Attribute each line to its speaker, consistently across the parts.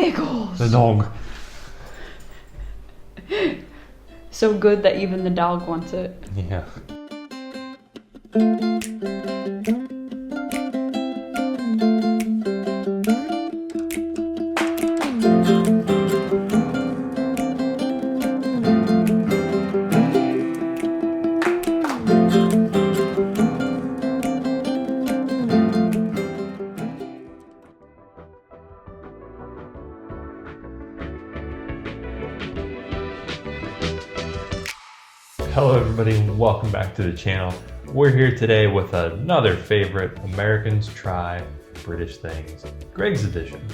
Speaker 1: Wiggles.
Speaker 2: The dog.
Speaker 1: So good that even the dog wants it.
Speaker 2: Yeah. Hello everybody and welcome back to the channel. We're here today with another favorite Americans Try British Things, GREGGS edition.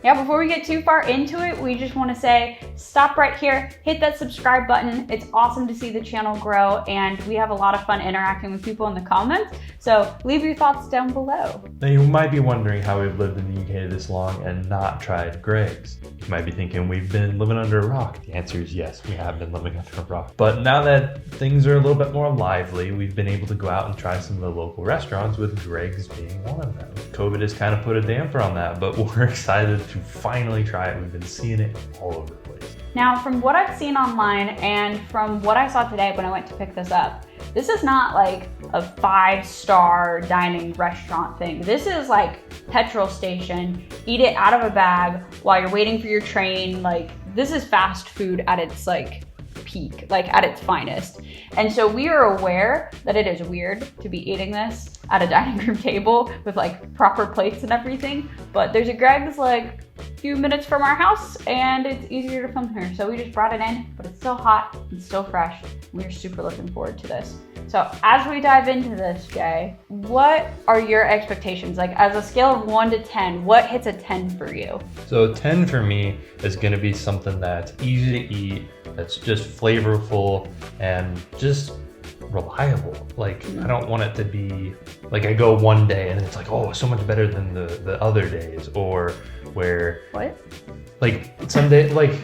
Speaker 1: Yeah, before we get too far into it, we just want to say, stop right here, hit that subscribe button. It's awesome to see the channel grow, and we have a lot of fun interacting with people in the comments. So leave your thoughts down below.
Speaker 2: Now you might be wondering how we've lived in the UK this long and not tried GREGGS. You might be thinking we've been living under a rock. The answer is yes, we have been living under a rock. But now that things are a little bit more lively, we've been able to go out and try some of the local restaurants, with GREGGS being one of them. COVID has kind of put a damper on that, but we're excited to finally try it. We've been seeing it all over the place.
Speaker 1: Now, from what I've seen online and from what I saw today when I went to pick this up, this is not like a 5-star dining restaurant thing. This is like petrol station, eat it out of a bag while you're waiting for your train. Like, this is fast food at its like peak, like at its finest. And so we are aware that it is weird to be eating this at a dining room table with like proper plates and everything, but there's a GREGGS like a few minutes from our house and it's easier to film here. So we just brought it in, but it's still hot and still fresh. We're super looking forward to this. So as we dive into this, Jay, what are your expectations? Like, as a scale of 1 to 10, what hits a 10 for you?
Speaker 2: So 10 for me is gonna be something that's easy to eat, that's just flavorful and just reliable. Like, I don't want it to be like I go one day and it's like, oh, so much better than the other days, or where
Speaker 1: What?
Speaker 2: like some day, like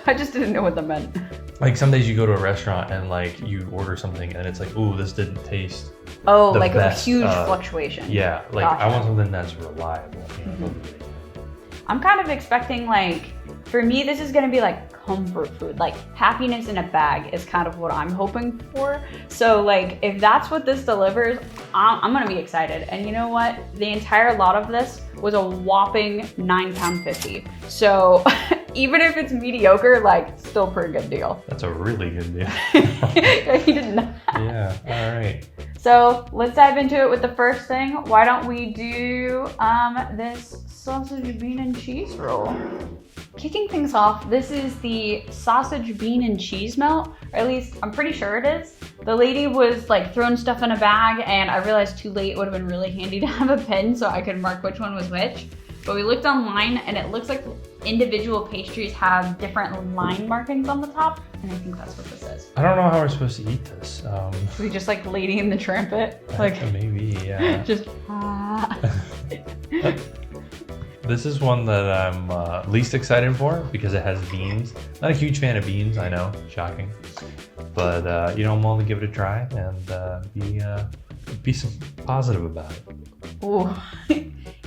Speaker 1: I just didn't know what that meant.
Speaker 2: like some days you go to a restaurant and like you order something and it's like, ooh, this didn't taste
Speaker 1: Oh,
Speaker 2: the
Speaker 1: like
Speaker 2: best,
Speaker 1: a huge fluctuation.
Speaker 2: yeah, like
Speaker 1: Gotcha.
Speaker 2: I want something that's reliable.
Speaker 1: I'm kind of expecting, like, for me, this is gonna be like comfort food. Like, happiness in a bag is kind of what I'm hoping for. So like, if that's what this delivers, I'm gonna be excited. And you know what? The entire lot of this was a whopping £9.50. So even if it's mediocre, like, still pretty good deal.
Speaker 2: That's a really good deal.
Speaker 1: You didn't know that.
Speaker 2: Yeah, all right.
Speaker 1: So let's dive into it with the first thing. Why don't we do this sausage, bean, and cheese roll? Kicking things off, this is the sausage, bean, and cheese melt, or at least I'm pretty sure it is. The lady was like throwing stuff in a bag, and I realized too late it would have been really handy to have a pen so I could mark which one was which. But we looked online and it looks like individual pastries have different line markings on the top, and I think that's what this is.
Speaker 2: I don't know how we're supposed to eat this.
Speaker 1: We just like Lady in the Tramp it, like
Speaker 2: maybe, yeah.
Speaker 1: just
Speaker 2: This is one that I'm least excited for because it has beans. Not a huge fan of beans, I know, shocking. But you know, I'm willing to give it a try and be some positive about it.
Speaker 1: Ooh.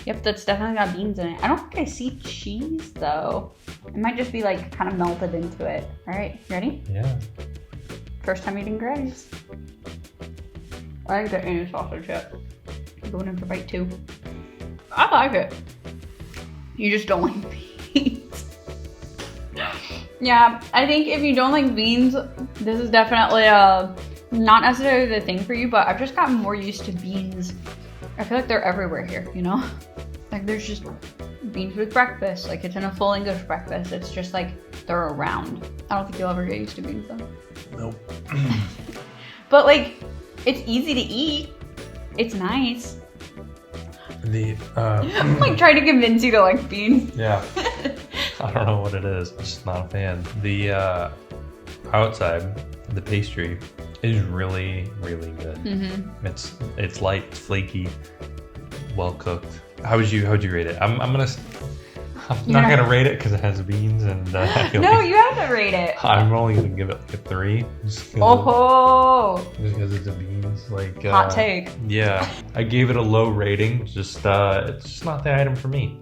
Speaker 1: Yep, that's definitely got beans in it. I don't think I see cheese though. It might just be like kind of melted into it. All right, you ready?
Speaker 2: Yeah.
Speaker 1: First time eating GREGGS. I like the any sausage yet. Going in for bite 2. I like it. You just don't like beans. Yeah, I think if you don't like beans, this is definitely not necessarily the thing for you, but I've just gotten more used to beans. I feel like they're everywhere here, you know? Like, there's just beans with breakfast. Like, it's in a full English breakfast. It's just like they're around. I don't think you'll ever get used to beans though.
Speaker 2: Nope.
Speaker 1: But like, it's easy to eat. It's nice. I'm like trying to convince you to like beans.
Speaker 2: Yeah. I don't know what it is. I'm just not a fan. The outside, the pastry is really, really good. Mm-hmm. It's light, it's flaky, well cooked. How'd you rate it? I'm not gonna rate it because it has beans and
Speaker 1: no, you have to rate it.
Speaker 2: I'm only gonna give it like a 3. Just because it's a beans. Like
Speaker 1: hot take.
Speaker 2: Yeah, I gave it a low rating. Just it's just not the item for me.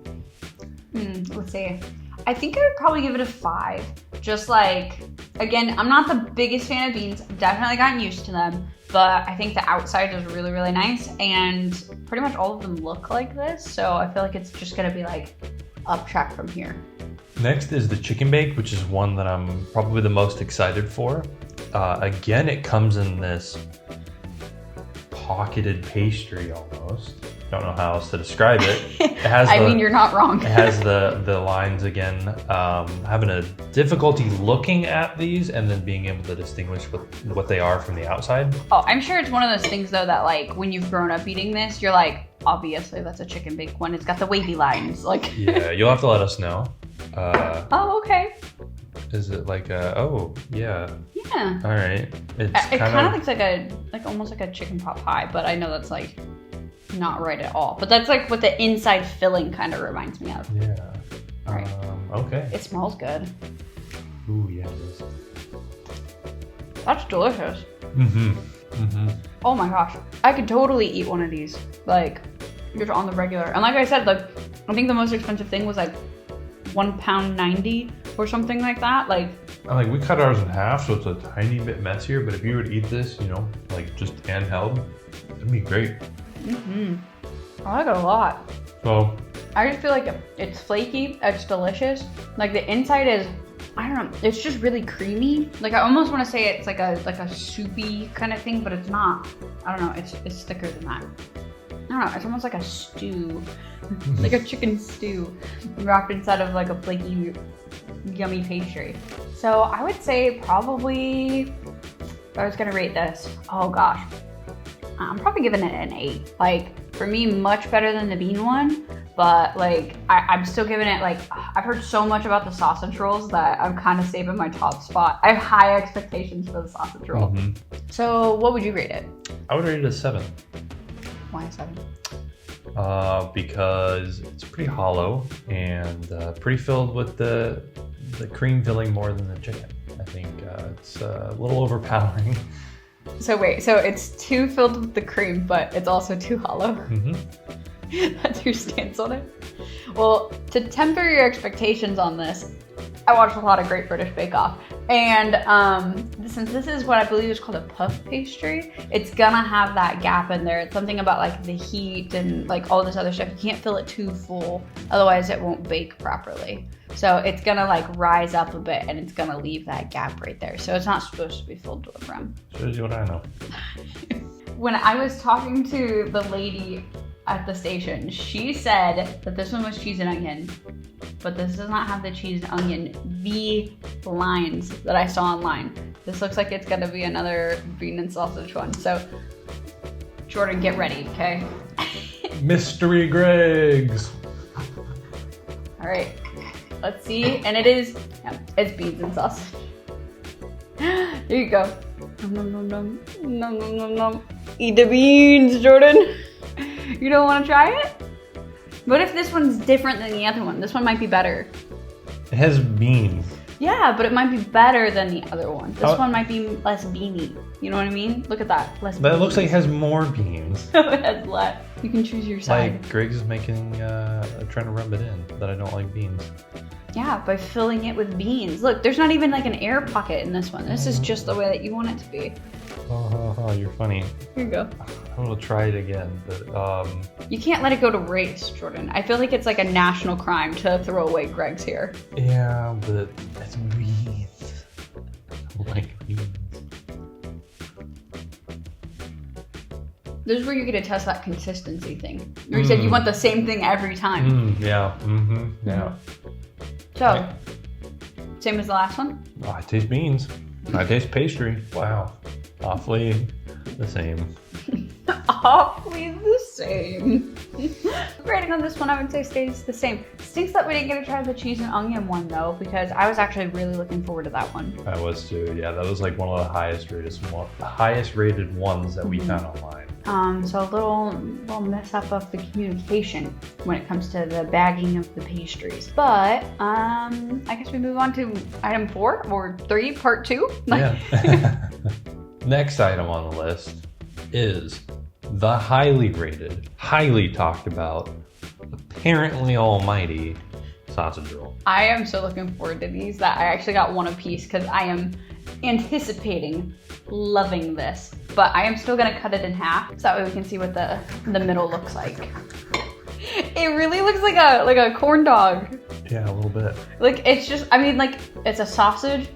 Speaker 1: Let's see. I think I would probably give it a 5. Just like, again, I'm not the biggest fan of beans. I've definitely gotten used to them. But I think the outside is really, really nice. And pretty much all of them look like this. So I feel like it's just going to be like up track from here.
Speaker 2: Next is the chicken bake, which is one that I'm probably the most excited for. Again, it comes in this pocketed pastry almost. Don't know how else to describe it. It has
Speaker 1: I mean, you're not wrong.
Speaker 2: It has the lines again. Having a difficulty looking at these and then being able to distinguish what they are from the outside.
Speaker 1: Oh, I'm sure it's one of those things though that like when you've grown up eating this, you're like, obviously that's a chicken bake one. It's got the wavy lines. Like
Speaker 2: Yeah, you'll have to let us know.
Speaker 1: Oh, okay.
Speaker 2: Is it like oh yeah.
Speaker 1: Yeah.
Speaker 2: All right.
Speaker 1: It kind of looks like almost like a chicken pot pie, but I know that's like not right at all. But that's like what the inside filling kind of reminds me of.
Speaker 2: Yeah.
Speaker 1: Right.
Speaker 2: Okay.
Speaker 1: It smells good.
Speaker 2: Ooh, yeah, it is.
Speaker 1: That's delicious.
Speaker 2: Mm-hmm. Mm-hmm.
Speaker 1: Oh my gosh. I could totally eat one of these. Like, just on the regular. And like I said, like, I think the most expensive thing was like £1.90 or something like that. Like
Speaker 2: we cut ours in half, so it's a tiny bit messier. But if you were to eat this, like just handheld, it'd be great.
Speaker 1: I like it a lot.
Speaker 2: So
Speaker 1: I just feel like it's flaky, it's delicious. Like the inside is, I don't know, it's just really creamy. Like I almost want to say it's like a soupy kind of thing, but it's not. I don't know, it's thicker than that. I don't know, it's almost like a stew, like a chicken stew wrapped inside of like a flaky, yummy pastry. So I would say probably, if I was gonna rate this, oh gosh, I'm probably giving it an 8. Like for me, much better than the bean one, but like I'm still giving it like, I've heard so much about the sausage rolls that I'm kind of saving my top spot. I have high expectations for the sausage roll. So what would you rate it?
Speaker 2: I would rate it a 7.
Speaker 1: Why a 7?
Speaker 2: Because it's pretty hollow and pretty filled with the cream filling more than the chicken. I think it's a little overpowering.
Speaker 1: So wait, so it's too filled with the cream, but it's also too hollow? That's your stance on it? Well, to temper your expectations on this, I watched a lot of Great British Bake Off. And since this is what I believe is called a puff pastry, it's gonna have that gap in there. It's something about like the heat and like all this other stuff. You can't fill it too full, otherwise it won't bake properly. So it's gonna like rise up a bit and it's gonna leave that gap right there. So it's not supposed to be filled to the brim.
Speaker 2: Shows you what I know.
Speaker 1: When I was talking to the lady at the station, she said that this one was cheese and onion, but this does not have the cheese and onion V lines that I saw online. This looks like it's gonna be another bean and sausage one. So Jordan, get ready, okay?
Speaker 2: Mystery Greggs.
Speaker 1: All right, let's see. And it's beans and sausage. Here you go. Nom, nom, nom, nom, nom, nom, nom. Eat the beans, Jordan. You don't want to try it? What if this one's different than the other one? This one might be better.
Speaker 2: It has beans.
Speaker 1: Yeah, but it might be better than the other one. This one might be less beany. You know what I mean? Look at that. Less
Speaker 2: But
Speaker 1: beany.
Speaker 2: it looks like it has more beans.
Speaker 1: No, it has less. You can choose your side.
Speaker 2: Like Greggs is making, trying to rub it in that I don't like beans.
Speaker 1: Yeah, by filling it with beans. Look, there's not even like an air pocket in this one. This is just the way that you want it to be.
Speaker 2: Oh, you're funny.
Speaker 1: Here you go.
Speaker 2: I'm gonna try it again, but
Speaker 1: You can't let it go to waste, Jordan. I feel like it's like a national crime to throw away Greggs here.
Speaker 2: yeah, but it's beans. I like beans.
Speaker 1: This is where you get to test that consistency thing. You said you want the same thing every time.
Speaker 2: Yeah. Yeah.
Speaker 1: So, same as the last one?
Speaker 2: Oh, I taste beans. I taste pastry. Wow. Awfully the same.
Speaker 1: Awfully the same. Rating on this one, I would say stays the same. Stinks that we didn't get to try the cheese and onion one though, because I was actually really looking forward to that one.
Speaker 2: I was too. Yeah, that was like one of the highest rated ones that we found online.
Speaker 1: So a little mess up of the communication when it comes to the bagging of the pastries. But I guess we move on to item 4 or 3, part 2.
Speaker 2: Yeah. Next item on the list is the highly rated, highly talked about, apparently almighty sausage roll.
Speaker 1: I am so looking forward to these that I actually got one apiece because I am anticipating loving this. But I am still gonna cut it in half so that way we can see what the middle looks like. It really looks like a corn dog.
Speaker 2: Yeah, a little bit.
Speaker 1: Like it's just, I mean, like it's a sausage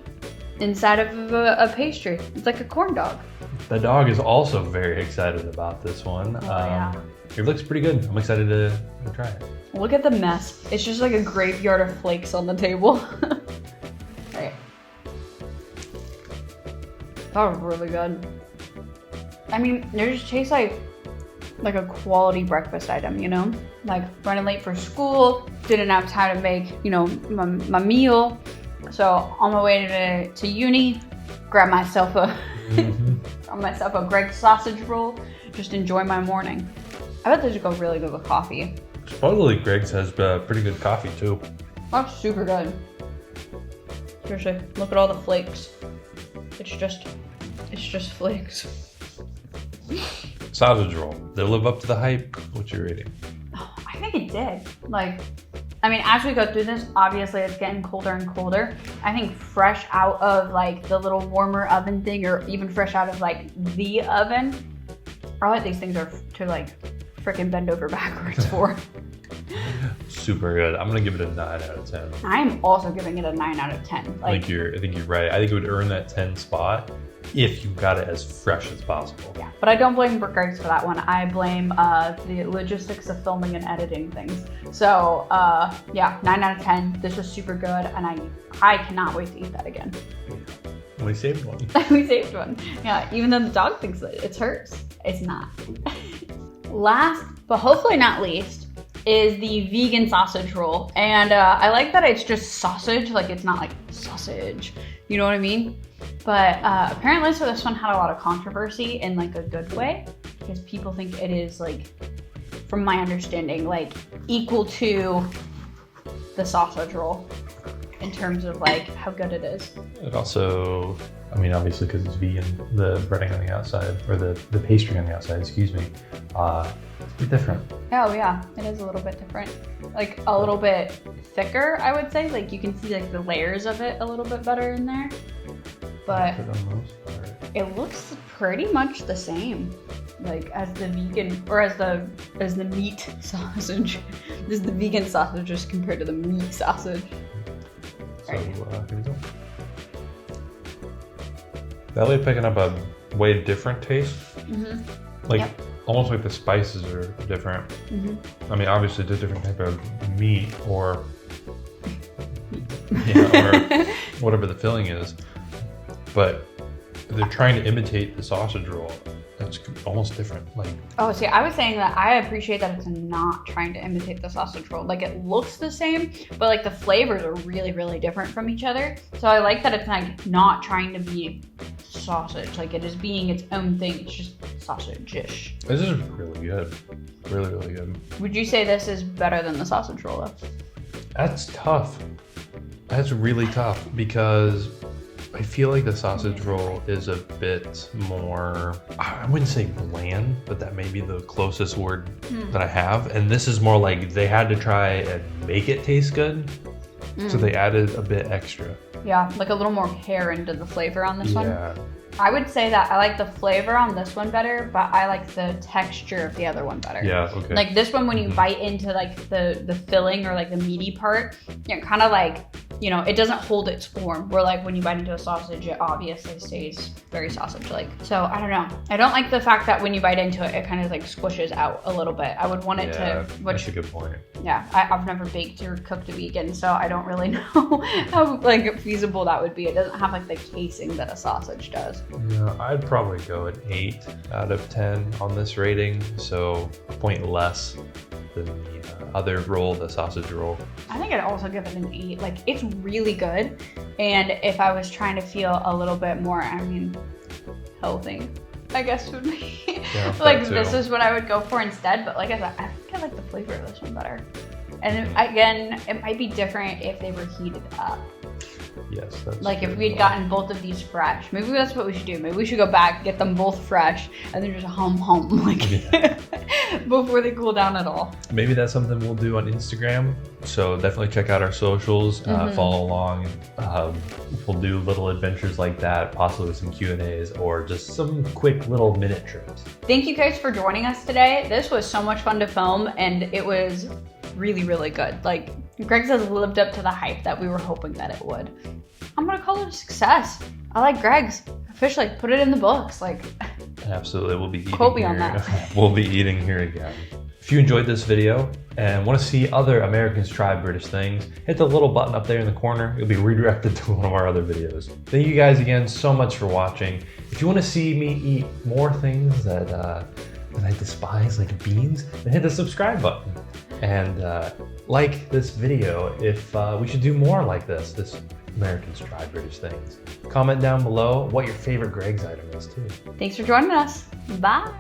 Speaker 1: inside of a pastry. It's like a corn dog.
Speaker 2: The dog is also very excited about this one.
Speaker 1: Yeah.
Speaker 2: It looks pretty good. I'm excited to try it.
Speaker 1: Look at the mess. It's just like a graveyard of flakes on the table. Right. That was really good. I mean, it just tastes like a quality breakfast item, you know? Like running late for school, didn't have time to make, you know, my meal. So on my way to uni, grab myself a GREGGS sausage roll, just enjoy my morning. I bet this would go really good with coffee.
Speaker 2: Supposedly GREGGS has pretty good coffee too.
Speaker 1: That's super good. Seriously, look at all the flakes. It's just flakes.
Speaker 2: Sausage roll. Did it live up to the hype? What's your rating?
Speaker 1: Oh, I think it did. Like, I mean, as we go through this, obviously it's getting colder and colder. I think fresh out of like the little warmer oven thing, or even fresh out of like the oven, all what these things are to like freaking bend over backwards for.
Speaker 2: Super good. I'm gonna give it a 9 out of 10.
Speaker 1: I'm also giving it a 9 out of 10.
Speaker 2: I think you're right. I think it would earn that 10 spot if you got it as fresh as possible.
Speaker 1: Yeah, but I don't blame GREGGS for that one. I blame the logistics of filming and editing things. So yeah, 9 out of 10. This was super good, and I cannot wait to eat that again.
Speaker 2: We saved one.
Speaker 1: We saved one. Yeah, even though the dog thinks that it's hers, it's not. Last, but hopefully not least, is the vegan sausage roll. And I like that it's just sausage, like it's not like sausage, you know what I mean? But apparently, so this one had a lot of controversy in like a good way, because people think it is like, from my understanding, like equal to the sausage roll in terms of like how good it is.
Speaker 2: It also, I mean, obviously because it's vegan, the breading on the outside, or the pastry on the outside, excuse me, it's different.
Speaker 1: Oh yeah, it is a little bit different. Like a little bit thicker, I would say. Like you can see like the layers of it a little bit better in there. But it looks pretty much the same, like as the vegan, or as the meat sausage. This is the vegan sausage just compared to the meat sausage.
Speaker 2: So here we go. Definitely picking up a way different taste. Mm-hmm. Like almost like the spices are different. Mm-hmm. I mean, obviously it's a different type of meat, or or whatever the filling is. But they're trying to imitate the sausage roll. That's almost different. Like,
Speaker 1: oh, see, I was saying that I appreciate that it's not trying to imitate the sausage roll. Like it looks the same, but like the flavors are really, really different from each other. So I like that it's like not trying to be sausage. Like it is being its own thing. It's just sausage-ish.
Speaker 2: This is really good. Really, really good.
Speaker 1: Would you say this is better than the sausage roll though?
Speaker 2: That's tough. That's really tough because I feel like the sausage roll is a bit more, I wouldn't say bland, but that may be the closest word that I have. And this is more like they had to try and make it taste good. So they added a bit extra.
Speaker 1: Yeah, like a little more hair into the flavor on this one.
Speaker 2: Yeah.
Speaker 1: I would say that I like the flavor on this one better, but I like the texture of the other one better.
Speaker 2: Yeah, okay.
Speaker 1: Like this one, when you bite into like the filling or like the meaty part, it kind of like, you know, it doesn't hold its form. Where like when you bite into a sausage, it obviously stays very sausage-like. So I don't know. I don't like the fact that when you bite into it, it kind of like squishes out a little bit. I would want it to.
Speaker 2: That's a good point.
Speaker 1: Yeah, I've never baked or cooked a vegan, so I don't really know how like feasible that would be. It doesn't have like the casing that a sausage does.
Speaker 2: Yeah, I'd probably go an 8 out of 10 on this rating, so a point less than the other roll, the sausage roll.
Speaker 1: I think I'd also give it an 8. Like, it's really good, and if I was trying to feel a little bit more, I mean, healthy, I guess would be like this is what I would go for instead. But like I said, I think I like the flavor of this one better. And again, it might be different if they were heated up.
Speaker 2: Yes, that's
Speaker 1: Like if
Speaker 2: good.
Speaker 1: we had gotten both of these fresh, maybe that's what we should do. Maybe we should go back, get them both fresh, and then just hum like before they cool down at all.
Speaker 2: Maybe that's something we'll do on Instagram. So definitely check out our socials, follow along. We'll do little adventures like that, possibly with some Q&As or just some quick little minute trips.
Speaker 1: Thank you guys for joining us today. This was so much fun to film, and it was really, really good. Like, Greggs has lived up to the hype that we were hoping that it would. I'm gonna call it a success. I like Greggs. Officially, put it in the books. Like,
Speaker 2: Absolutely, we'll be eating
Speaker 1: quote me
Speaker 2: here.
Speaker 1: on that.
Speaker 2: We'll be eating here again. If you enjoyed this video and want to see other Americans Try British Things, hit the little button up there in the corner. You'll be redirected to one of our other videos. Thank you guys again so much for watching. If you want to see me eat more things that I despise, like beans, then hit the subscribe button. And like this video if we should do more like this Americans Try British Things. Comment down below what your favorite Greggs item is too.
Speaker 1: Thanks for joining us. Bye.